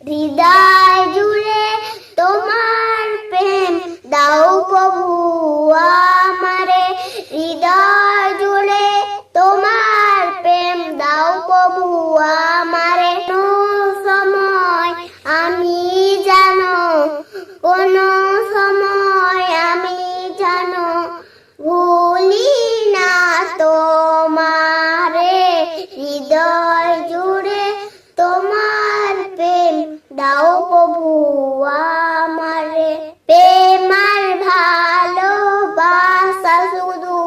হৃদয় জুড়ে তোমার প্রেম দাও প্রভু আমারে, হৃদয় জুড়ে তোমার প্রেম দাও প্রভু আমারে। কোন সময় আমি জানো, কোন সময় আমি জানো ভুলি না তোমারে, হৃদয় জুড়ে তোমার প্রেম দাও প্রভু আমারে। প্রেম আর ভালোবাসা শুধু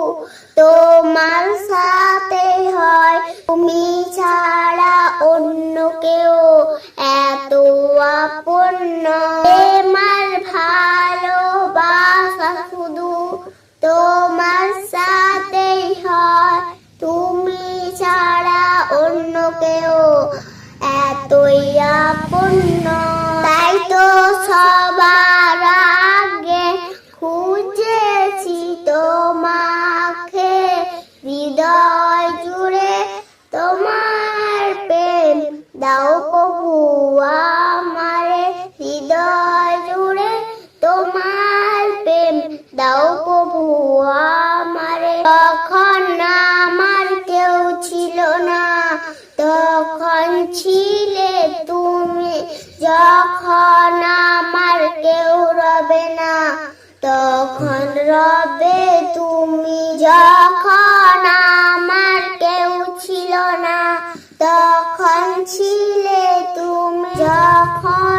তোমার সাথে হয়, তুমি ছাড়া অন্য কেউ এত আপন নয়। প্রেম আর ভালোবাসা শুধু তোমার সাথে হয়, তুমি ছাড়া অন্য কেউ এতই আপন নয়। তাই তো সবার আগে খুঁজেছি তোমাকে, হৃদয় জুড়ে তোমার প্রেম দাও প্রভু আমারে, হৃদয় জুড়ে তোমার প্রেম দাও প্রভু আমারে। তখন আমার কেউ ছিল না, তখন ছিলে তুমি, যখন আমার কেউ রবে না তখন রবে তুমি, যখন আমার কেউ ছিল না তখন ছিলে তুমি, যখন